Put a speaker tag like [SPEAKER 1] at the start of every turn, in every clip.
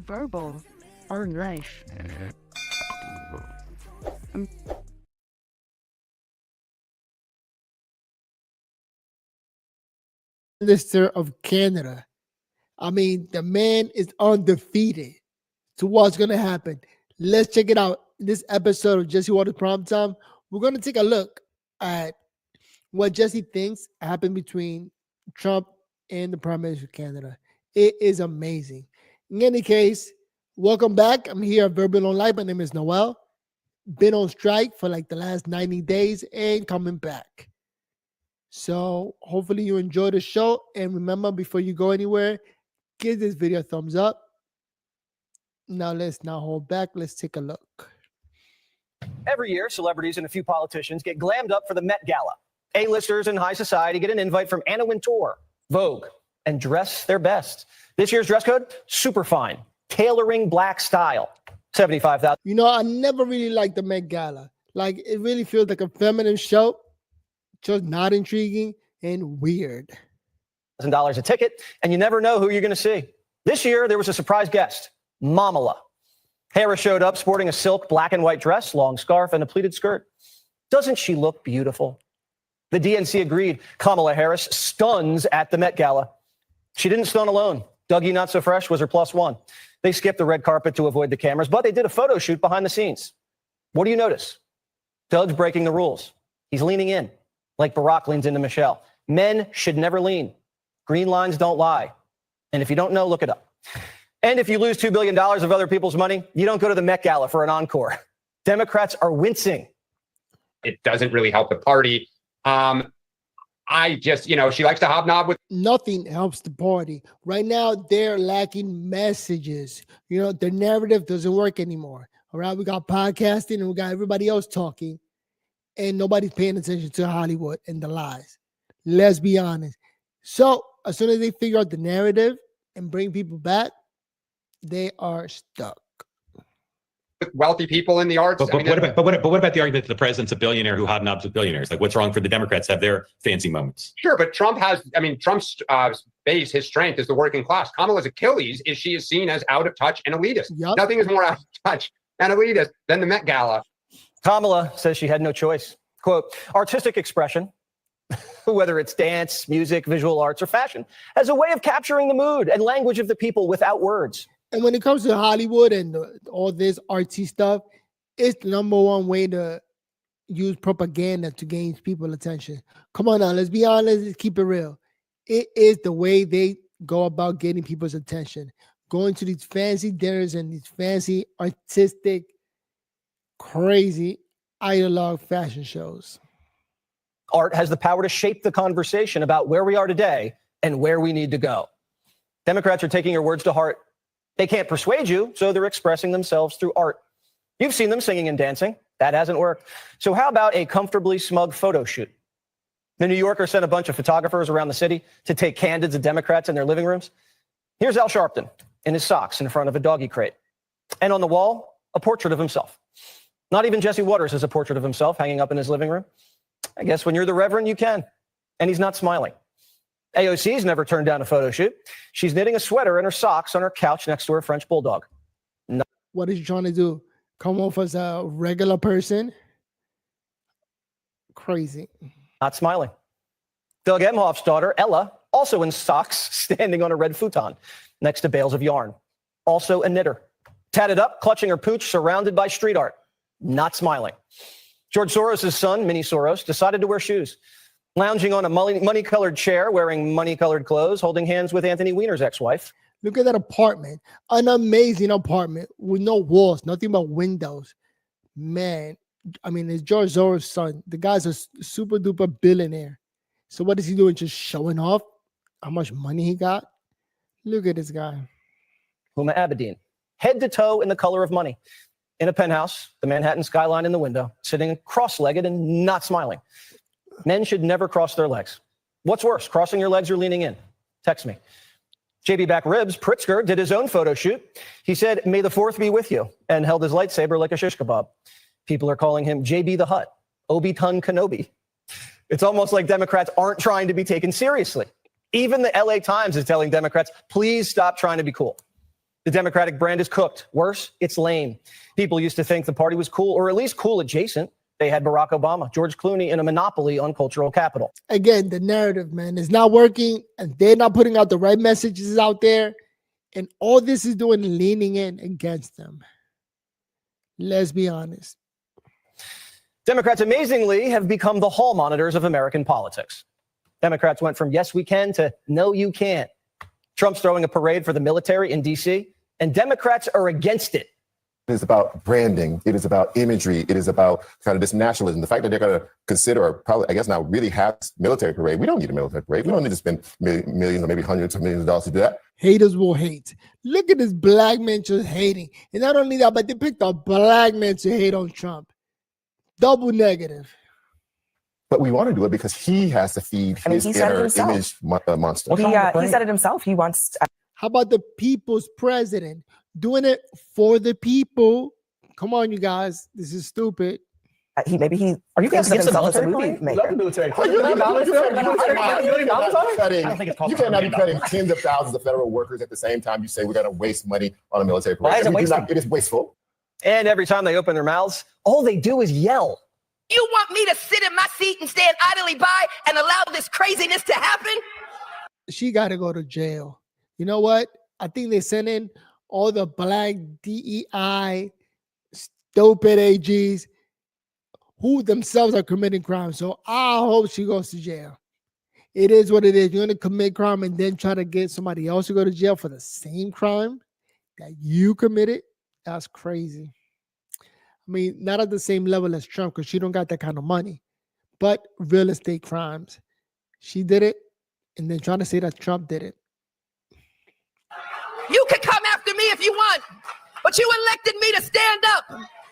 [SPEAKER 1] verbal or life.
[SPEAKER 2] Minister of Canada. I mean, the man is undefeated. So what's gonna happen? Let's check it out. In this episode of Jesse Waters Primetime, we're gonna take a look at what Jesse thinks happened between Trump and the Prime Minister of Canada. It is amazing. In any case, welcome back. I'm here at Verbal on Live. My name is Noel. Been on strike for like the last 90 days and coming back. So hopefully you enjoy the show. And remember, before you go anywhere, give this video a thumbs up. Now let's not hold back. Let's take a look.
[SPEAKER 3] Every year, celebrities and a few politicians get glammed up for the Met Gala. A-listers in high society get an invite from Anna Wintour, Vogue, and dress their best. This year's dress code, super fine, tailoring black style, $75,000
[SPEAKER 2] You know, I never really liked the Met Gala. Like, it really feels like a feminine show, just not intriguing and weird.
[SPEAKER 3] a ticket, and you never know who you're going to see. This year, there was a surprise guest, Mamala. Harris showed up sporting a silk black and white dress, long scarf, and a pleated skirt. Doesn't she look beautiful? The DNC agreed. Kamala Harris stuns at the Met Gala. She didn't stun alone. Dougie Not So Fresh was her plus one. They skipped the red carpet to avoid the cameras, but they did a photo shoot behind the scenes. What do you notice? Doug's breaking the rules. He's leaning in, like Barack leans into Michelle. Men should never lean. Green lines don't lie. And if you don't know, look it up. And if you lose $2 billion of other people's money, you don't go to the Met Gala for an encore. Democrats are wincing.
[SPEAKER 4] It doesn't really help the party. I just, she likes to hobnob with.
[SPEAKER 2] Nothing helps the party. Right now, they're lacking messages. The narrative doesn't work anymore. All right, we got podcasting and we got everybody else talking, and nobody's paying attention to Hollywood and the lies. Let's be honest. So as soon as they figure out the narrative and bring people back, they are stuck.
[SPEAKER 4] With wealthy people in the arts.
[SPEAKER 5] But what about the argument that the president's a billionaire who hobnobs with billionaires? Like, what's wrong for the Democrats to have their fancy moments?
[SPEAKER 4] Sure, but Trump's base, his strength is the working class. Kamala's Achilles is she is seen as out of touch and elitist.
[SPEAKER 2] Yep.
[SPEAKER 4] Nothing is more out of touch and elitist than the Met Gala.
[SPEAKER 3] Kamala says she had no choice. Quote, artistic expression, whether it's dance, music, visual arts, or fashion, as a way of capturing the mood and language of the people without words.
[SPEAKER 2] And when it comes to Hollywood and all this artsy stuff, it's the number one way to use propaganda to gain people's attention. Come on now, let's be honest, let's keep it real. It is the way they go about getting people's attention. Going to these fancy dinners and these fancy, artistic, crazy, ideologue fashion shows.
[SPEAKER 3] Art has the power to shape the conversation about where we are today and where we need to go. Democrats are taking your words to heart. They can't persuade you, so they're expressing themselves through art. You've seen them singing and dancing. That hasn't worked. So how about a comfortably smug photo shoot? The New Yorker sent a bunch of photographers around the city to take candids of Democrats in their living rooms. Here's Al Sharpton in his socks in front of a doggy crate. And on the wall, a portrait of himself. Not even Jesse Waters has a portrait of himself hanging up in his living room. I guess when you're the Reverend, you can. And he's not smiling. AOC's never turned down a photo shoot. She's knitting a sweater in her socks on her couch next to her French bulldog. No.
[SPEAKER 2] What is she trying to do? Come off as a regular person? Crazy.
[SPEAKER 3] Not smiling. Doug Emhoff's daughter, Ella, also in socks, standing on a red futon next to bales of yarn. Also a knitter. Tatted up, clutching her pooch, surrounded by street art. Not smiling. George Soros' son, Mini Soros, decided to wear shoes. Lounging on a money-colored chair, wearing money-colored clothes, holding hands with Anthony Weiner's ex-wife.
[SPEAKER 2] Look at that apartment. An amazing apartment with no walls, nothing but windows. Man, it's George Soros' son. The guy's a super-duper billionaire. So what is he doing? Just showing off how much money he got? Look at this guy.
[SPEAKER 3] Huma Abedin, head to toe in the color of money. In a penthouse, the Manhattan skyline in the window, sitting cross-legged and not smiling. Men should never cross their legs. What's worse, crossing your legs or leaning in? Text me. JB Back Ribs, Pritzker, did his own photo shoot. He said, "May the fourth be with you," and held his lightsaber like a shish kebab. People are calling him JB the Hutt, Obi-Tun Kenobi. It's almost like Democrats aren't trying to be taken seriously. Even the LA Times is telling Democrats, please stop trying to be cool. The Democratic brand is cooked. Worse, it's lame. People used to think the party was cool, or at least cool adjacent. They had Barack Obama, George Clooney, and a monopoly on cultural capital.
[SPEAKER 2] Again, the narrative, man, is not working, and they're not putting out the right messages out there. And all this is doing is leaning in against them. Let's be honest.
[SPEAKER 3] Democrats, amazingly, have become the hall monitors of American politics. Democrats went from yes, we can to no, you can't. Trump's throwing a parade for the military in D.C., and Democrats are against it.
[SPEAKER 6] It is about branding. It is about imagery. It is about kind of this nationalism. The fact that they're going to consider, or probably, I guess now, really have military parade. We don't need a military parade. We don't need to spend millions or maybe hundreds of millions of dollars to do that.
[SPEAKER 2] Haters will hate. Look at this black man just hating. And not only that, but they picked a black man to hate on Trump. Double negative.
[SPEAKER 6] But we want to do it because he has to feed his inner image monster.
[SPEAKER 7] He said it himself. He wants.
[SPEAKER 2] How about the people's president doing it for the people? Come on, you guys. This is stupid.
[SPEAKER 7] Are you guys against the movie maker?
[SPEAKER 6] Love the military. You cannot be cutting tens of thousands of federal workers at the same time you say we're going to waste money on a military parade.
[SPEAKER 3] Why is it wasteful?
[SPEAKER 6] It is wasteful.
[SPEAKER 3] And every time they open their mouths, all they do is yell.
[SPEAKER 8] You want me to sit in my seat and stand idly by and allow this craziness to happen?
[SPEAKER 2] She got to go to jail. You know what? I think they sent in all the black DEI stupid AGs who themselves are committing crime. So I hope she goes to jail. It is what it is. You're going to commit crime and then try to get somebody else to go to jail for the same crime that you committed. That's crazy. I mean, not at the same level as Trump because she don't got that kind of money, but real estate crimes. She did it and then trying to say that Trump did it.
[SPEAKER 8] You can come after me if you want, but you elected me to stand up.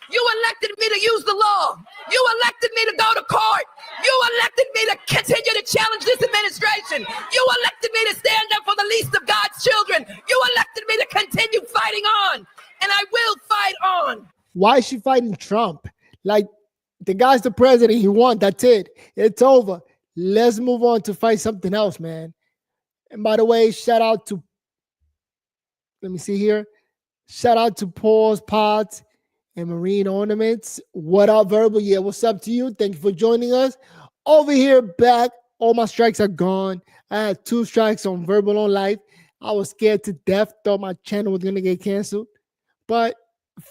[SPEAKER 8] You elected me to use the law. You elected me to go to court. You elected me to continue to challenge this administration. You elected me to stand up for the least of God's children. You elected me to continue fighting on, and I will fight on.
[SPEAKER 2] Why is she fighting Trump? Like, the guy's the president. He won. That's it. It's over. Let's move on to fight something else, man. And by the way, shout out to, let me see here. Shout out to Paul's Pots and Marine Ornaments. What up, Verbal? Yeah, what's up to you? Thank you for joining us. Over here, back. All my strikes are gone. I had 2 strikes on Verbal on Life. I was scared to death. Thought my channel was going to get canceled. But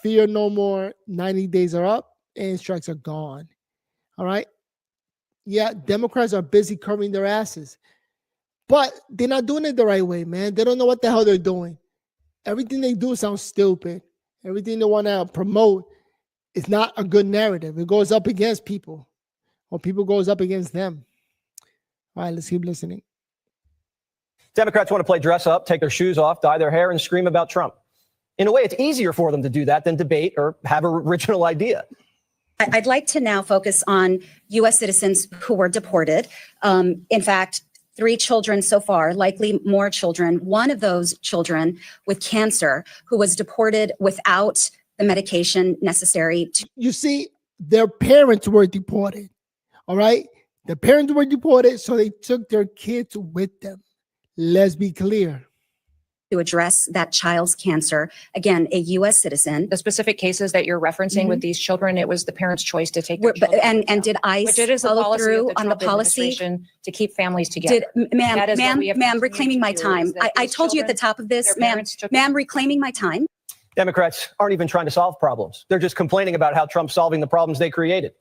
[SPEAKER 2] fear no more. 90 days are up and strikes are gone. All right. Yeah, Democrats are busy covering their asses. But they're not doing it the right way, man. They don't know what the hell they're doing. Everything they do sounds stupid. Everything they want to promote is not a good narrative. It goes up against people, or people goes up against them. All right, let's keep listening.
[SPEAKER 3] Democrats want to play dress up, take their shoes off, dye their hair, and scream about Trump. In a way, it's easier for them to do that than debate or have an original idea.
[SPEAKER 9] I'd like to now focus on U.S. citizens who were deported. In fact, 3 children so far, likely more children. One of those children with cancer who was deported without the medication necessary.
[SPEAKER 2] You see, their parents were deported. All right. The parents were deported, so they took their kids with them. Let's be clear.
[SPEAKER 9] To address that child's cancer. Again, a U.S. citizen.
[SPEAKER 10] The specific cases that you're referencing with these children, it was the parents' choice to take their children.
[SPEAKER 9] And did I follow through on the policy
[SPEAKER 10] to keep families together?
[SPEAKER 9] Ma'am, reclaiming my time. I told you at the top of this, ma'am, reclaiming my time.
[SPEAKER 3] Democrats aren't even trying to solve problems. They're just complaining about how Trump's solving the problems they created.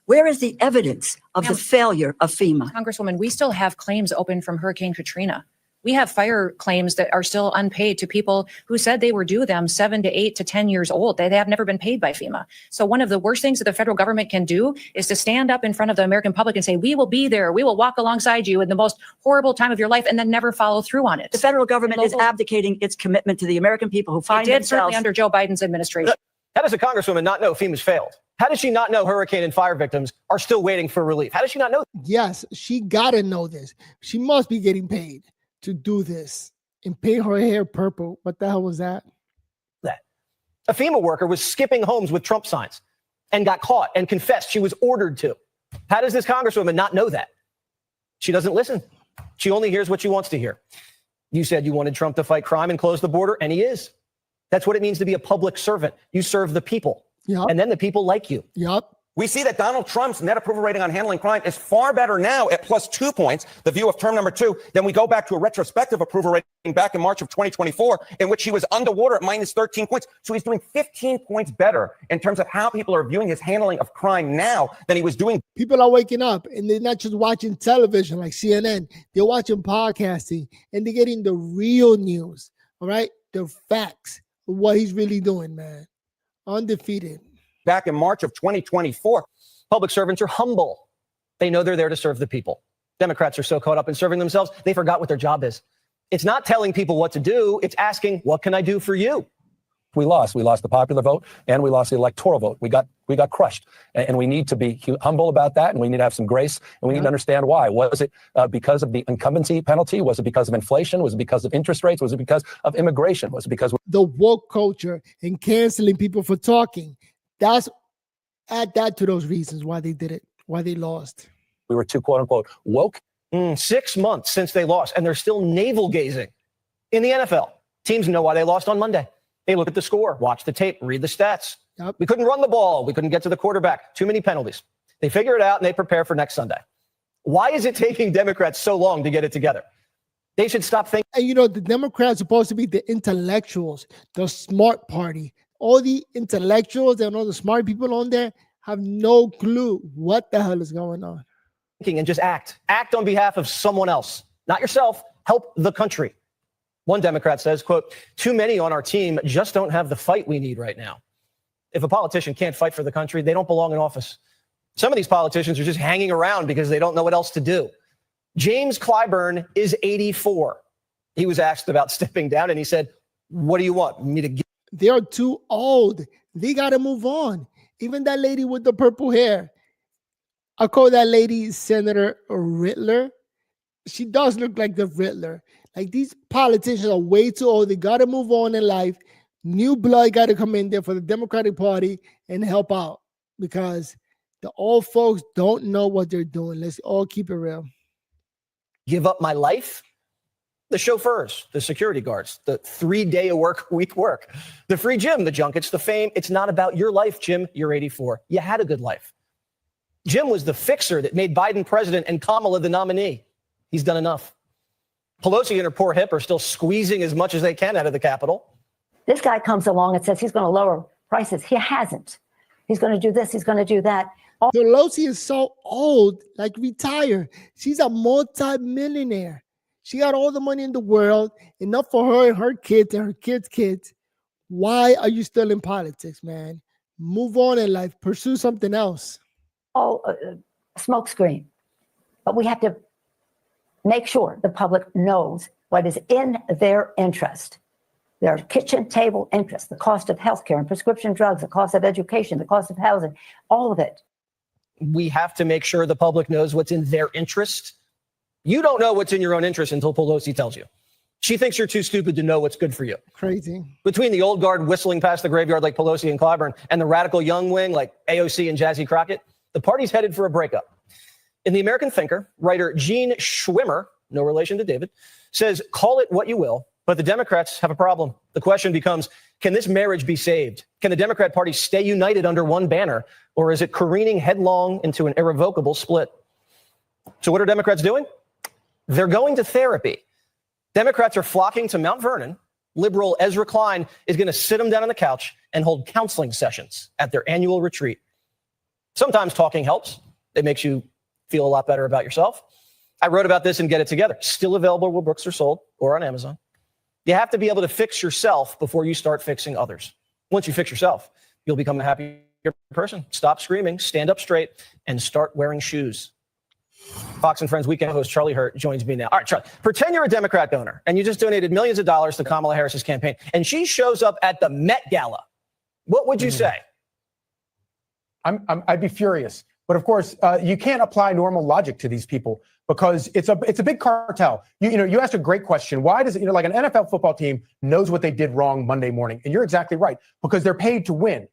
[SPEAKER 11] Where is the evidence of the failure of FEMA?
[SPEAKER 10] Congresswoman, we still have claims open from Hurricane Katrina. We have fire claims that are still unpaid to people who said they were due them 7 to 8 to 10 years old. They have never been paid by FEMA. So one of the worst things that the federal government can do is to stand up in front of the American public and say, we will be there. We will walk alongside you in the most horrible time of your life, and then never follow through on it.
[SPEAKER 11] The federal government is abdicating its commitment to the American people who find themselves.
[SPEAKER 10] Certainly under Joe Biden's administration.
[SPEAKER 3] How does a congresswoman not know FEMA's failed? How does she not know hurricane and fire victims are still waiting for relief? How does she not know?
[SPEAKER 2] Yes, she got to know this. She must be getting paid to do this and paint her hair purple. What the hell was that?
[SPEAKER 3] A FEMA worker was skipping homes with Trump signs and got caught and confessed she was ordered to. How does this congresswoman not know that? She doesn't listen. She only hears what she wants to hear. You said you wanted Trump to fight crime and close the border, and he is. That's what it means to be a public servant. You serve the people, and then the people like you.
[SPEAKER 12] We see that Donald Trump's net approval rating on handling crime is far better now at plus 2 points, the view of term number 2, than we go back to a retrospective approval rating back in March of 2024, in which he was underwater at minus 13 points. So he's doing 15 points better in terms of how people are viewing his handling of crime now than he was doing.
[SPEAKER 2] People are waking up and they're not just watching television like CNN. They're watching podcasting and they're getting the real news, all right? The facts of what he's really doing, man. Undefeated.
[SPEAKER 3] Back in March of 2024, public servants are humble. They know they're there to serve the people. Democrats are so caught up in serving themselves, they forgot what their job is. It's not telling people what to do. It's asking, what can I do for you?
[SPEAKER 13] We lost. We lost the popular vote and we lost the electoral vote. We got crushed. And we need to be humble about that. And we need to have some grace. And we need to understand why. Was it because of the incumbency penalty? Was it because of inflation? Was it because of interest rates? Was it because of immigration? Was it because
[SPEAKER 2] the woke culture and canceling people for talking? Add that to those reasons why they did it, why they lost.
[SPEAKER 13] We were too, quote unquote, woke.
[SPEAKER 3] 6 months since they lost, and they're still navel gazing. In the NFL, teams know why they lost on Monday. They look at the score, watch the tape, read the stats. We couldn't run the ball. We couldn't get to the quarterback. Too many penalties. They figure it out and they prepare for next Sunday. Why is it taking Democrats so long to get it together? They should stop thinking.
[SPEAKER 2] And the Democrats are supposed to be the intellectuals, the smart party. All the intellectuals and all the smart people on there have no clue what the hell is going on.
[SPEAKER 3] And just act on behalf of someone else, not yourself. Help the country. One Democrat says, quote, too many on our team just don't have the fight we need right now. If a politician can't fight for the country, they don't belong in office. Some of these politicians are just hanging around because they don't know what else to do. James Clyburn is 84. He was asked about stepping down and he said, what do you want me to give?
[SPEAKER 2] They're too old. They got to move on. Even that lady with the purple hair. I call that lady Senator Riddler. She does look like the Riddler. Like, these politicians are way too old. They got to move on in life. New blood got to come in there for the Democratic Party and help out, because the old folks don't know what they're doing. Let's all keep it real.
[SPEAKER 3] Give up my life? The chauffeurs, the security guards, the 3-day week work, the free gym, the junkets, the fame. It's not about your life, Jim. You're 84. You had a good life. Jim was the fixer that made Biden president and Kamala the nominee. He's done enough. Pelosi and her poor hip are still squeezing as much as they can out of the Capitol.
[SPEAKER 11] This guy comes along and says he's going to lower prices. He hasn't. He's going to do this. He's going to do that.
[SPEAKER 2] Pelosi is so old, like retired. She's a multi-millionaire. She got all the money in the world, enough for her and her kids and her kids' kids. Why are you still in politics, man? Move on in life. Pursue something else.
[SPEAKER 11] Smoke screen. But we have to make sure the public knows what is in their interest. Their kitchen table interest, the cost of healthcare and prescription drugs, the cost of education, the cost of housing, all of it.
[SPEAKER 3] We have to make sure the public knows what's in their interest. You don't know what's in your own interest until Pelosi tells you. She thinks you're too stupid to know what's good for you.
[SPEAKER 2] Crazy.
[SPEAKER 3] Between the old guard whistling past the graveyard like Pelosi and Clyburn and the radical young wing like AOC and Jazzy Crockett, the party's headed for a breakup. In The American Thinker, writer Gene Schwimmer, no relation to David, says, call it what you will, but the Democrats have a problem. The question becomes, can this marriage be saved? Can the Democrat Party stay united under one banner, or is it careening headlong into an irrevocable split? So what are Democrats doing? They're going to therapy. Democrats are flocking to Mount Vernon. Liberal Ezra Klein is going to sit them down on the couch and hold counseling sessions at their annual retreat. Sometimes talking helps. It makes you feel a lot better about yourself. I wrote about this in Get It Together. Still available where books are sold or on Amazon. You have to be able to fix yourself before you start fixing others. Once you fix yourself, you'll become a happier person. Stop screaming, stand up straight, and start wearing shoes. Fox and Friends weekend host Charlie Hurt joins me now. All right, Charlie, pretend you're a Democrat donor and you just donated millions of dollars to Kamala Harris's campaign, and she shows up at the Met Gala. What would you say?
[SPEAKER 14] I'd be furious. But of course, you can't apply normal logic to these people because it's a big cartel. You asked a great question. Why does like an NFL football team knows what they did wrong Monday morning? And you're exactly right, because they're paid to win.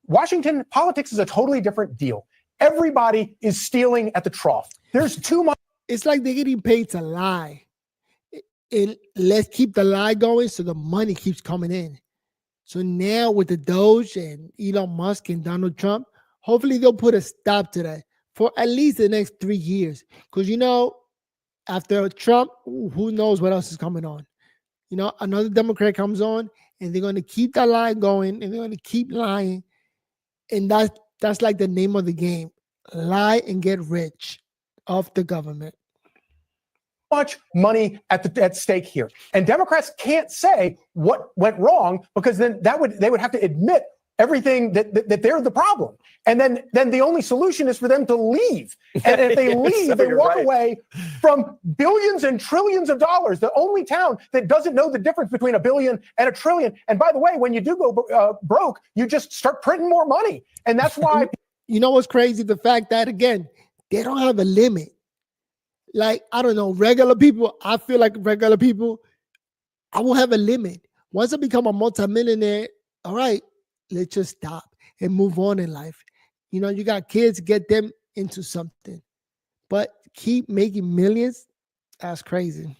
[SPEAKER 14] Washington politics is a totally different deal. Everybody is stealing at the trough. There's too much.
[SPEAKER 2] It's like they're getting paid to lie. And let's keep the lie going so the money keeps coming in. So now with the Doge and Elon Musk and Donald Trump, hopefully they'll put a stop to that for at least the next 3 years. Because, after Trump, who knows what else is coming on. Another Democrat comes on and they're going to keep that lie going and they're going to keep lying. And that's like the name of the game. Lie and get rich off the government.
[SPEAKER 14] Much money at stake here. And Democrats can't say what went wrong because then they would have to admit everything that they're the problem. And then the only solution is for them to leave. And if they leave,
[SPEAKER 3] So
[SPEAKER 14] they walk
[SPEAKER 3] right.
[SPEAKER 14] away from billions and trillions of dollars. The only town that doesn't know the difference between $1 billion and $1 trillion. And by the way, when you do go broke, you just start printing more money. And that's why.
[SPEAKER 2] You know what's crazy? The fact that, again, they don't have a limit. Like, I don't know, regular people, I feel like regular people, I will have a limit. Once I become a multimillionaire, all right, let's just stop and move on in life. You got kids, get them into something. But keep making millions, that's crazy.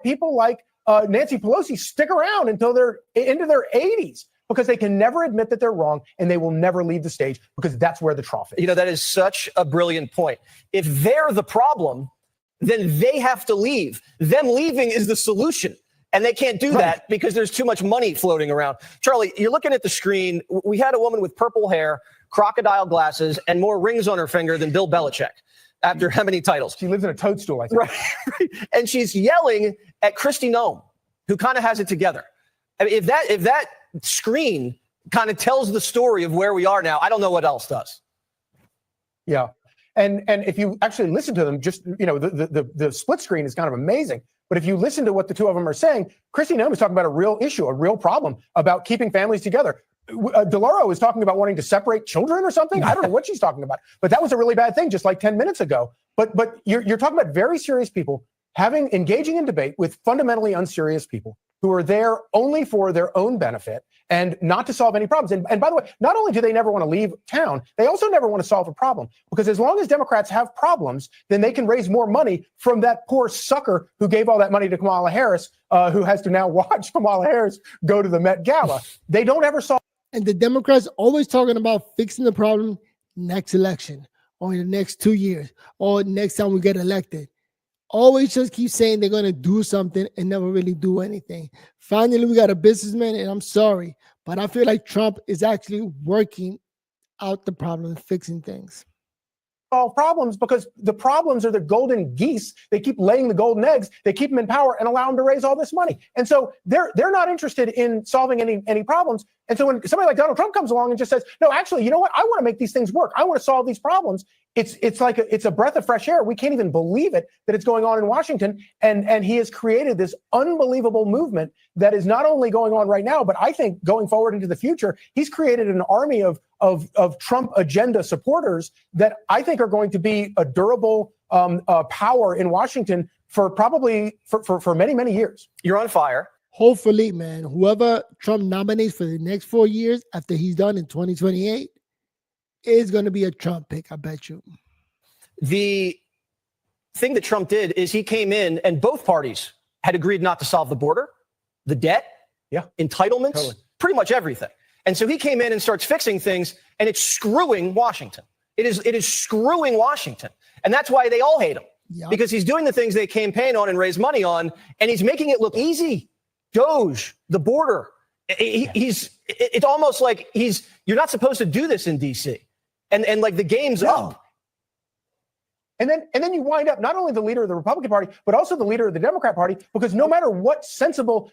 [SPEAKER 14] People like Nancy Pelosi stick around until they're into their 80s because they can never admit that they're wrong and they will never leave the stage because that's where the trough is.
[SPEAKER 3] That is such a brilliant point. If they're the problem, then they have to leave. Them leaving is the solution. And they can't do that because there's too much money floating around. Charlie, you're looking at the screen. We had a woman with purple hair, crocodile glasses, and more rings on her finger than Bill Belichick after how many titles?
[SPEAKER 14] She lives in a toadstool, I think.
[SPEAKER 3] Right. And she's yelling at Kristi Noem, who kind of has it together. I mean, if that screen kind of tells the story of where we are now, I don't know what else does.
[SPEAKER 14] Yeah. And if you actually listen to them, just, the split screen is kind of amazing. But if you listen to what the two of them are saying, Kristi Noem is talking about a real issue, a real problem about keeping families together. DeLauro is talking about wanting to separate children or something. I don't know what she's talking about, but that was a really bad thing just like 10 minutes ago. But you're talking about very serious people engaging in debate with fundamentally unserious people who are there only for their own benefit and not to solve any problems. And by the way, not only do they never want to leave town, they also never want to solve a problem because as long as Democrats have problems, then they can raise more money from that poor sucker who gave all that money to Kamala Harris, who has to now watch Kamala Harris go to the Met Gala. They don't ever solve.
[SPEAKER 2] And the Democrats always talking about fixing the problem next election or in the next 2 years or next time we get elected. Always just keep saying they're going to do something and never really do anything. Finally, we got a businessman, and I'm sorry, but I feel like Trump is actually working out the problem and fixing things.
[SPEAKER 14] Solve problems because the problems are the golden geese. They keep laying the golden eggs. They keep them in power and allow them to raise all this money. And so they're not interested in solving any problems. And so when somebody like Donald Trump comes along and just says, no, actually, you know what? I want to make these things work. I want to solve these problems. It's like it's a breath of fresh air. We can't even believe it that it's going on in Washington. And he has created this unbelievable movement that is not only going on right now, but I think going forward into the future, he's created an army of Trump agenda supporters that I think are going to be a durable power in Washington for probably for many, many years.
[SPEAKER 3] You're on fire.
[SPEAKER 2] Hopefully, man, whoever Trump nominates for the next 4 years after he's done in 2028 is going to be a Trump pick, I bet you.
[SPEAKER 3] The thing that Trump did is he came in and both parties had agreed not to solve the border, the debt, entitlements, pretty much everything. And so he came in and starts fixing things, and it's screwing Washington. It is screwing Washington. And that's why they all hate him, because he's doing the things they campaign on and raise money on, and he's making it look easy. Doge, the border. It's almost like you're not supposed to do this in D.C. And like the game's up.
[SPEAKER 14] And then you wind up not only the leader of the Republican Party, but also the leader of the Democrat Party, because no matter what sensible,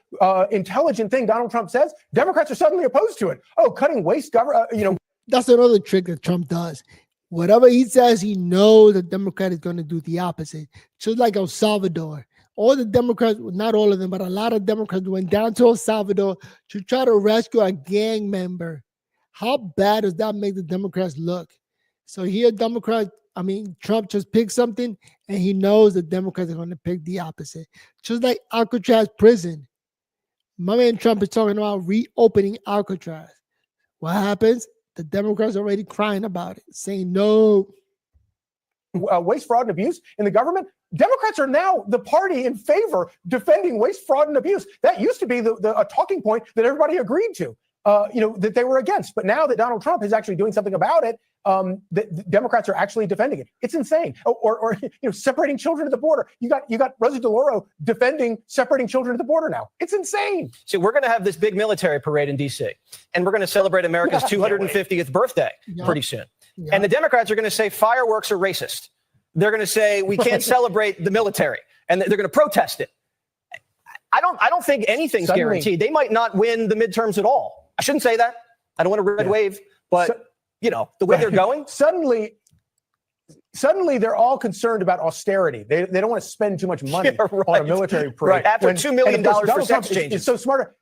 [SPEAKER 14] intelligent thing Donald Trump says, Democrats are suddenly opposed to it. Oh, cutting waste government,
[SPEAKER 2] That's another trick that Trump does. Whatever he says, he knows the Democrat is going to do the opposite. Just like El Salvador. All the Democrats, not all of them, but a lot of Democrats went down to El Salvador to try to rescue a gang member. How bad does that make the Democrats look? So here, Trump just picked something, and he knows the Democrats are going to pick the opposite. Just like Alcatraz prison. My man Trump is talking about reopening Alcatraz. What happens? The Democrats are already crying about it, saying no.
[SPEAKER 14] Waste, fraud, and abuse in the government. Democrats are now the party in favor defending waste, fraud, and abuse. That used to be a talking point that everybody agreed to, that they were against. But now that Donald Trump is actually doing something about it, the Democrats are actually defending it. It's insane. Or separating children at the border. You got Rosa DeLauro defending separating children at the border now. It's insane.
[SPEAKER 3] So we're going to have this big military parade in D.C. and we're going to celebrate America's 250th birthday pretty soon. And the Democrats are going to say fireworks are racist. They're going to say we can't celebrate the military, and they're going to protest it. I don't think anything's guaranteed. They might not win the midterms at all. I shouldn't say that. I don't want a red wave, but the way they're going.
[SPEAKER 14] Suddenly they're all concerned about austerity. They don't want to spend too much money on a military parade.
[SPEAKER 3] Right. After $2 million for sex changes.
[SPEAKER 14] It's so smart.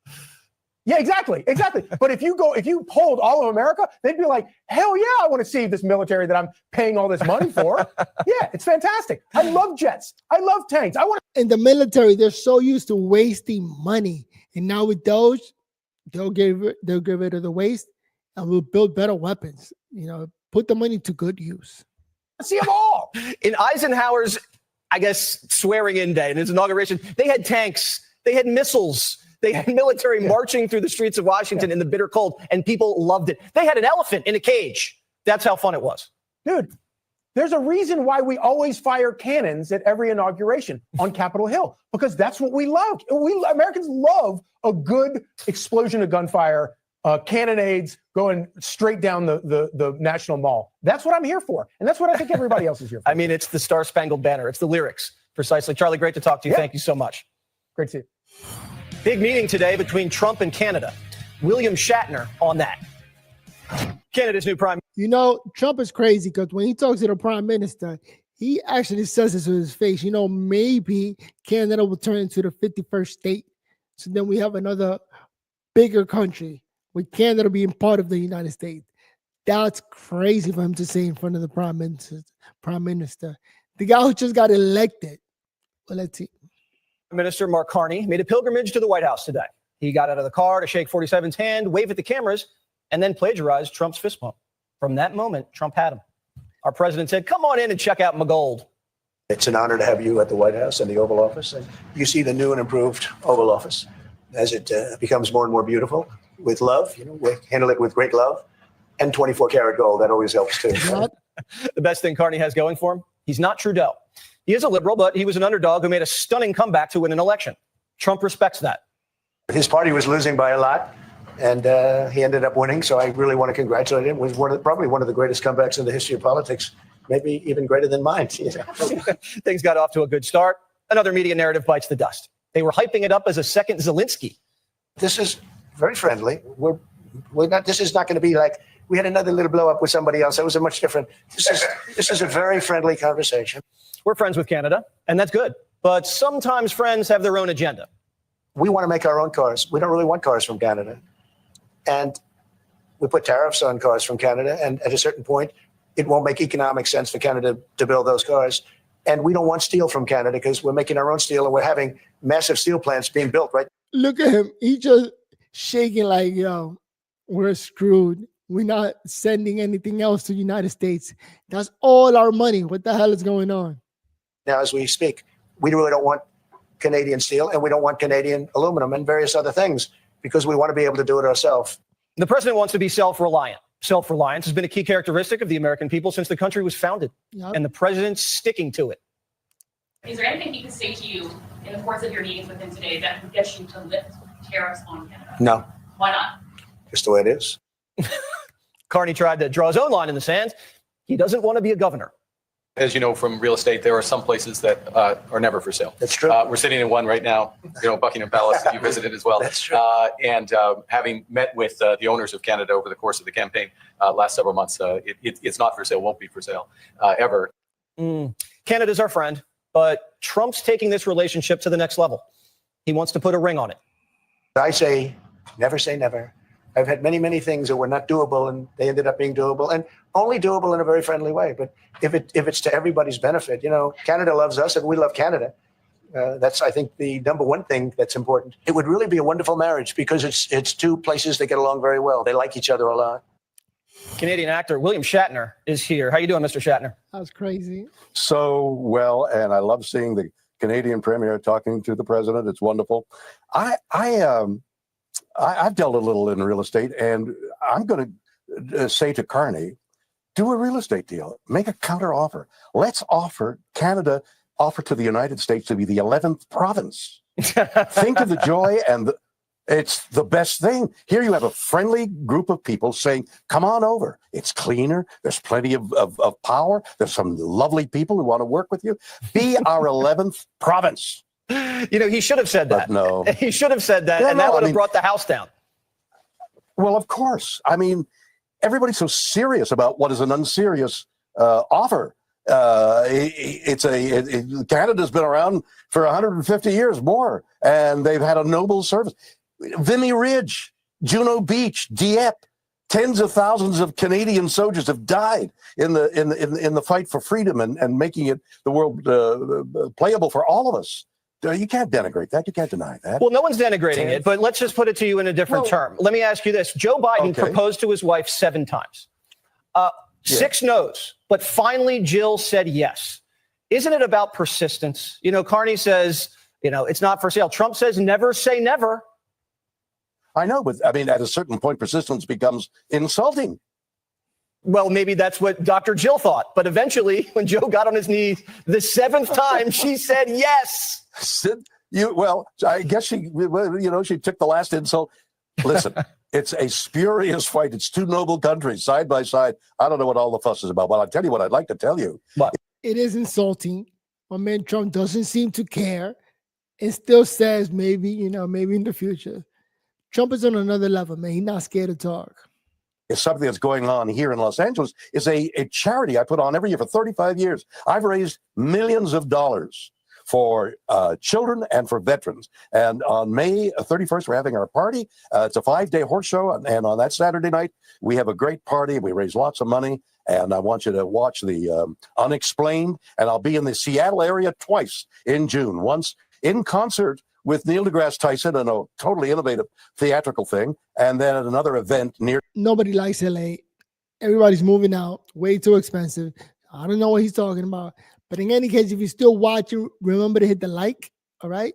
[SPEAKER 14] Yeah, exactly. But if you polled all of America, they'd be like, hell yeah, I want to see this military that I'm paying all this money for. Yeah, it's fantastic. I love jets. I love tanks.
[SPEAKER 2] In the military, they're so used to wasting money. And now with those, they'll get rid of the waste and we'll build better weapons. Put the money to good use.
[SPEAKER 14] See them all.
[SPEAKER 3] In Eisenhower's, I guess, swearing-in day, in his inauguration, they had tanks, they had missiles. They had military marching through the streets of Washington in the bitter cold, and people loved it. They had an elephant in a cage. That's how fun it was.
[SPEAKER 14] Dude, there's a reason why we always fire cannons at every inauguration on Capitol Hill, because that's what we love. Americans love a good explosion of gunfire, cannonades going straight down the National Mall. That's what I'm here for, and that's what I think everybody else is here for.
[SPEAKER 3] I mean, it's the Star-Spangled Banner. It's the lyrics, precisely. Charlie, great to talk to you. Thank you so much.
[SPEAKER 14] Great to see you.
[SPEAKER 3] Big meeting today between Trump and Canada. William Shatner on that. Canada's new prime.
[SPEAKER 2] Trump is crazy because when he talks to the prime minister, he actually says this with his face. Maybe Canada will turn into the 51st state. So then we have another bigger country with Canada being part of the United States. That's crazy for him to say in front of the prime minister. The guy who just got elected. Well, let's see.
[SPEAKER 3] Minister Mark Carney made a pilgrimage to the White House today. He got out of the car to shake 47's hand, wave at the cameras, and then plagiarized Trump's fist bump. From that moment, Trump had him. Our president said, come on in and check out my gold.
[SPEAKER 15] It's an honor to have you at the White House and the Oval Office. And you see the new and improved Oval Office as it becomes more and more beautiful with love. We handle it with great love and 24-karat gold. That always helps, too.
[SPEAKER 3] The best thing Carney has going for him, he's not Trudeau. He is a liberal, but he was an underdog who made a stunning comeback to win an election. Trump respects that.
[SPEAKER 15] His party was losing by a lot, and he ended up winning. So I really want to congratulate him. It was probably one of the greatest comebacks in the history of politics, maybe even greater than mine.
[SPEAKER 3] Things got off to a good start. Another media narrative bites the dust. They were hyping it up as a second Zelensky.
[SPEAKER 15] This is very friendly. We're not. This is not going to be like we had another little blow up with somebody else. That was a much different. This is a very friendly conversation.
[SPEAKER 3] We're friends with Canada, and that's good. But sometimes friends have their own agenda.
[SPEAKER 15] We want to make our own cars. We don't really want cars from Canada. And we put tariffs on cars from Canada. And at a certain point, it won't make economic sense for Canada to build those cars. And we don't want steel from Canada because we're making our own steel and we're having massive steel plants being built, right?
[SPEAKER 2] Look at him. He just shaking like, we're screwed. We're not sending anything else to the United States. That's all our money. What the hell is going on?
[SPEAKER 15] Now, as we speak, we really don't want Canadian steel and we don't want Canadian aluminum and various other things because we want to be able to do it ourselves.
[SPEAKER 3] The president wants to be self-reliant. Self-reliance has been a key characteristic of the American people since the country was founded. Yep. And the president's sticking to it.
[SPEAKER 16] Is there anything he could say to you in the course of your meetings with him today that would get you to lift tariffs on Canada?
[SPEAKER 15] No.
[SPEAKER 16] Why not?
[SPEAKER 15] Just the way it is.
[SPEAKER 3] Carney tried to draw his own line in the sand. He doesn't want to be a governor.
[SPEAKER 17] As you know from real estate, there are some places that are never for sale.
[SPEAKER 15] That's true.
[SPEAKER 17] We're sitting in one right now, Buckingham Palace that you visited as well.
[SPEAKER 15] That's true.
[SPEAKER 17] And having met with the owners of Canada over the course of the campaign last several months, it's not for sale, won't be for sale ever.
[SPEAKER 3] Canada's our friend, but Trump's taking this relationship to the next level. He wants to put a ring on it.
[SPEAKER 15] I say never. I've had many, many things that were not doable, and they ended up being doable, and only doable in a very friendly way. But if it's to everybody's benefit, Canada loves us, and we love Canada. That's, I think, the number one thing that's important. It would really be a wonderful marriage because it's two places that get along very well. They like each other a lot.
[SPEAKER 3] Canadian actor William Shatner is here. How you doing, Mr. Shatner?
[SPEAKER 2] That's crazy.
[SPEAKER 18] So well, and I love seeing the Canadian Premier talking to the president. It's wonderful. I've dealt a little in real estate, and I'm going to say to Carney, do a real estate deal. Make a counter offer. Let's offer to the United States to be the 11th province. Think of the joy it's the best thing. Here you have a friendly group of people saying, come on over. It's cleaner. There's plenty of power. There's some lovely people who want to work with you. Be our 11th province.
[SPEAKER 3] You know, he should have said that.
[SPEAKER 18] But no.
[SPEAKER 3] He should have said that, and that would have brought the House down.
[SPEAKER 18] Well, of course. I mean, everybody's so serious about what is an unserious offer. Canada's been around for 150 years more, and they've had a noble service. Vimy Ridge, Juno Beach, Dieppe, tens of thousands of Canadian soldiers have died in the fight for freedom and making it the world playable for all of us. You can't denigrate that. You can't deny that.
[SPEAKER 3] Well, no one's denigrating it, but let's just put it to you in a different term. Let me ask you this. Joe Biden proposed to his wife 7 times. 6 no's, but finally Jill said yes. Isn't it about persistence? You know, Carney says, it's not for sale. Trump says never say never.
[SPEAKER 18] I know, but I mean, at a certain point, persistence becomes insulting.
[SPEAKER 3] Well, maybe that's what Dr. Jill thought. But eventually, when Joe got on his knees the 7th time, she said yes.
[SPEAKER 18] Well, I guess she took the last insult. Listen, it's a spurious fight. It's 2 noble countries side by side. I don't know what all the fuss is about. Well, I'll tell you what I'd like to tell you.
[SPEAKER 3] What?
[SPEAKER 2] It is insulting. My man Trump doesn't seem to care and still says maybe in the future. Trump is on another level, man. He's not scared to talk.
[SPEAKER 18] It's something that's going on here in Los Angeles. Is a charity I put on every year for 35 years. I've raised millions of dollars for children and for veterans. And on May 31st, we're having our party. It's a 5-day horse show. And on that Saturday night, we have a great party. We raise lots of money. And I want you to watch the Unexplained. And I'll be in the Seattle area twice in June. Once in concert with Neil deGrasse Tyson in a totally innovative theatrical thing. And then at another event near.
[SPEAKER 2] Nobody likes LA. Everybody's moving out. Way too expensive. I don't know what he's talking about. But in any case, if you're still watching, remember to hit the like. All right.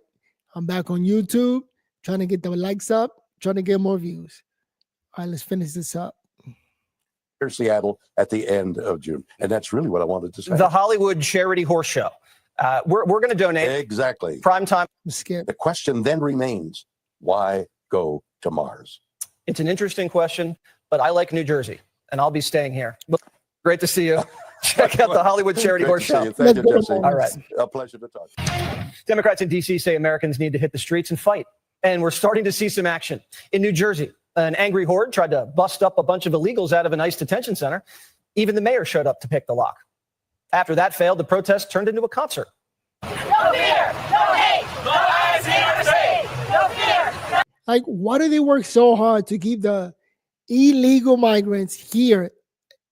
[SPEAKER 2] I'm back on YouTube, trying to get the likes up, trying to get more views. All right, let's finish this up.
[SPEAKER 18] Seattle at the end of June. And that's really what I wanted to say.
[SPEAKER 3] The Hollywood Charity Horse Show. We're going to donate.
[SPEAKER 18] Exactly.
[SPEAKER 3] Primetime.
[SPEAKER 18] The question then remains, why go to Mars?
[SPEAKER 3] It's an interesting question, but I like New Jersey, and I'll be staying here. Great to see you. Check out the Hollywood Charity Horse Show.
[SPEAKER 18] Thank you, Jesse.
[SPEAKER 3] All right.
[SPEAKER 18] A pleasure to talk.
[SPEAKER 3] Democrats in D.C. say Americans need to hit the streets and fight. And we're starting to see some action. In New Jersey, an angry horde tried to bust up a bunch of illegals out of an ICE detention center. Even the mayor showed up to pick the lock. After that failed, the protest turned into a concert.
[SPEAKER 8] No fear, no hate, no lies here to say, no fear.
[SPEAKER 2] Like, why do they work so hard to keep the illegal migrants here?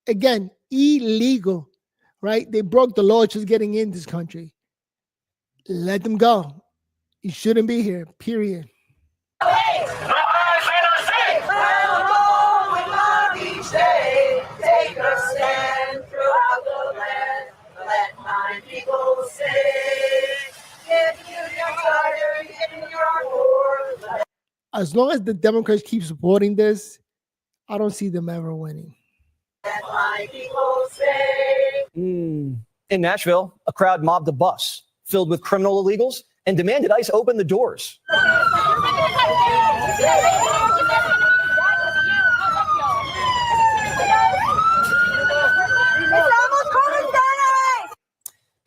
[SPEAKER 2] Again, illegal, right? They broke the law just getting in this country. Let them go. You shouldn't be here, period.
[SPEAKER 8] No hate, no lies here to say. We'll go along each day. Take a stand throughout the land. Let my people say, if you're tired, if you're bored.
[SPEAKER 2] As long as the Democrats keep supporting this, I don't see them ever winning.
[SPEAKER 8] Let my people say.
[SPEAKER 3] In Nashville, a crowd mobbed a bus filled with criminal illegals and demanded ICE open the doors.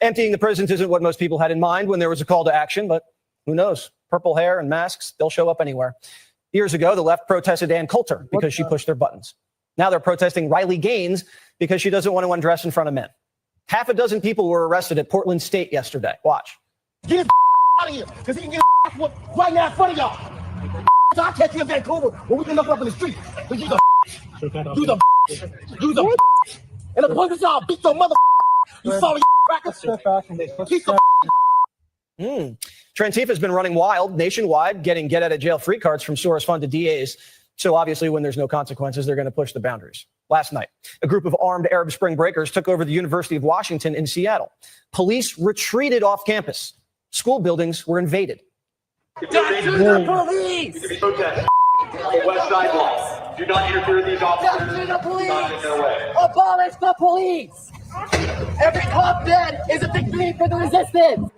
[SPEAKER 3] Emptying the prisons isn't what most people had in mind when there was a call to action, but who knows? Purple hair and masks, they'll show up anywhere. Years ago, the left protested Ann Coulter because she pushed their buttons. Now they're protesting Riley Gaines because she doesn't want to undress in front of men. Half a dozen people were arrested at Portland State yesterday. Watch.
[SPEAKER 19] Get his out of here, because he can get right now in front of y'all. So I'll catch you in Vancouver when we can look up in the street. Because you's a and the police y'all beat your mother. You sorry crackers.
[SPEAKER 3] Trantifa has been running wild nationwide, getting get-out-of-jail-free cards from source funded DAs. So obviously, when there's no consequences, they're going to push the boundaries. last night. A group of armed Arab Spring breakers took over the University of Washington in Seattle. Police retreated off campus. School buildings were invaded.
[SPEAKER 19] That's the police!
[SPEAKER 17] The west sidewalk. Do not interfere with these officers.
[SPEAKER 19] That's the police!
[SPEAKER 17] Not in their way.
[SPEAKER 19] Abolish the police! Every cop dead is a victory for the resistance!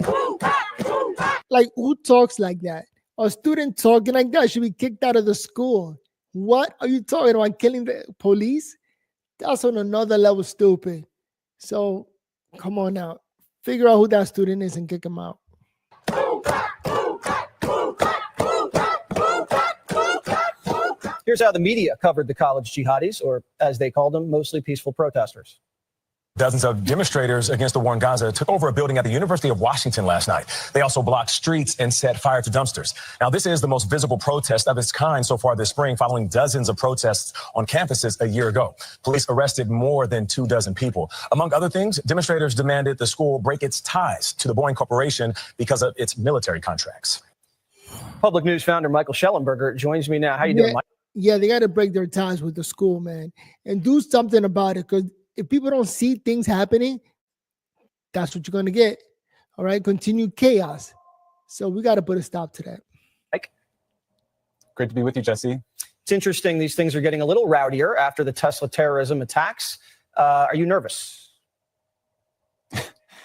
[SPEAKER 2] Like, who talks like that? A student talking like that should be kicked out of the school. What are you talking about? Killing the police? That's on another level stupid. So, come on now. Figure out who that student is and kick him out.
[SPEAKER 3] Here's how the media covered the college jihadis, or as they called them, mostly peaceful protesters.
[SPEAKER 20] Dozens of demonstrators against the war in Gaza took over a building at the University of Washington last night. They also blocked streets and set fire to dumpsters. Now, this is the most visible protest of its kind so far this spring, following dozens of protests on campuses a year ago. Police arrested more than 24 people. Among other things, demonstrators demanded the school break its ties to the Boeing Corporation because of its military contracts.
[SPEAKER 3] Public News founder Michael Schellenberger joins me now. How you doing, Mike?
[SPEAKER 2] Yeah, they got to break their ties with the school, man, and do something about it. Because if people don't see things happening, that's what you're going to get. All right, continued chaos. So we got to put a stop to that.
[SPEAKER 3] Mike?
[SPEAKER 21] Great to be with you, Jesse.
[SPEAKER 3] It's interesting. These things are getting a little rowdier after the Tesla terrorism attacks. Are you nervous?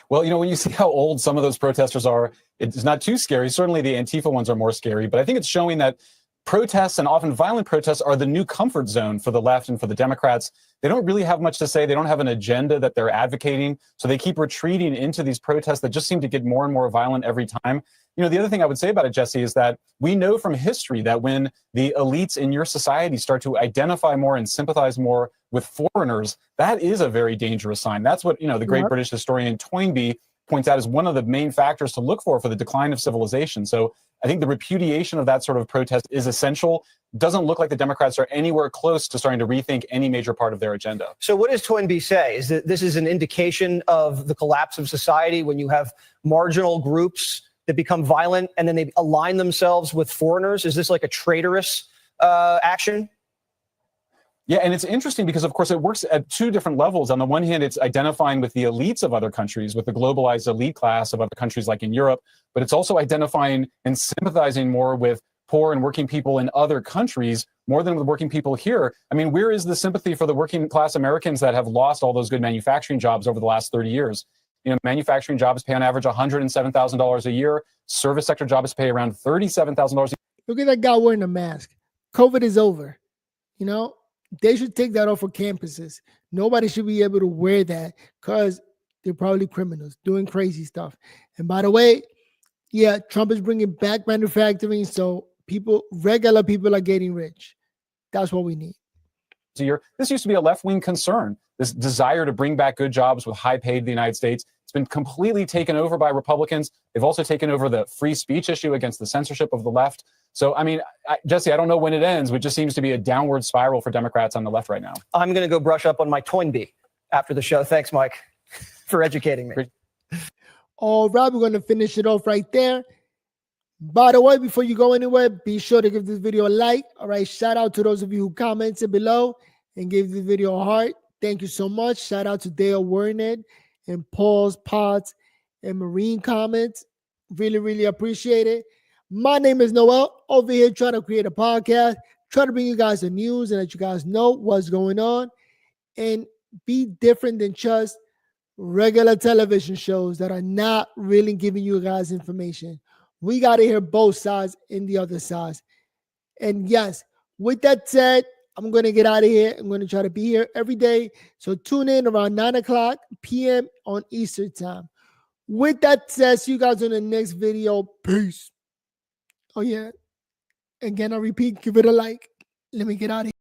[SPEAKER 21] Well, you know, when you see how old some of those protesters are, it's not too scary. Certainly the Antifa ones are more scary, but I think it's showing that protests, and often violent protests, are the new comfort zone for the left and for the Democrats. They don't really have much to say. They don't have an agenda that they're advocating. So they keep retreating into these protests that just seem to get more and more violent every time. You know, the other thing I would say about it, Jesse, is that we know from history that when the elites in your society start to identify more and sympathize more with foreigners, that is a very dangerous sign. That's what, you know, the great British historian Toynbee points out as one of the main factors to look for the decline of civilization. So I think the repudiation of that sort of protest is essential. Doesn't look like the Democrats are anywhere close to starting to rethink any major part of their agenda.
[SPEAKER 3] So what does Toynbee say? Is that this is an indication of the collapse of society when you have marginal groups that become violent and then they align themselves with foreigners? Is this like a traitorous action?
[SPEAKER 21] Yeah, and it's interesting because, of course, it works at two different levels. On the one hand, it's identifying with the elites of other countries, with the globalized elite class of other countries like in Europe, but it's also identifying and sympathizing more with poor and working people in other countries more than with working people here. I mean, where is the sympathy for the working class Americans that have lost all those good manufacturing jobs over the last 30 years? You know, manufacturing jobs pay on average $107,000 a year. Service sector jobs pay around $37,000 a year.
[SPEAKER 2] Look at that guy wearing a mask. COVID is over. You know, they should take that off of campuses. Nobody should be able to wear that because they're probably criminals doing crazy stuff. And by the way, yeah, Trump is bringing back manufacturing, so regular people are getting rich. That's what we need.
[SPEAKER 21] This used to be a left-wing concern, this desire to bring back good jobs with high pay to the United States. It's been completely taken over by Republicans. They've also taken over the free speech issue against the censorship of the left. So, I mean, Jesse, I don't know when it ends, but it just seems to be a downward spiral for Democrats on the left right now.
[SPEAKER 3] I'm going to go brush up on my Toynbee after the show. Thanks, Mike, for educating me.
[SPEAKER 2] All right, we're going to finish it off right there. By the way, before you go anywhere, be sure to give this video a like. All right, shout out to those of you who commented below and gave this video a heart. Thank you so much. Shout out to Dale Werner and Paul's Potts and Marine comments. Really, really appreciate it. My name is Noel, over here trying to create a podcast, trying to bring you guys the news and let you guys know what's going on and be different than just regular television shows that are not really giving you guys information. We got to hear both sides and the other sides. And yes, with that said, I'm going to get out of here. I'm going to try to be here every day. So tune in around 9 p.m. on Eastern time. With that said, see you guys in the next video. Peace. Oh, yeah. Again, I repeat, give it a like. Let me get out of here.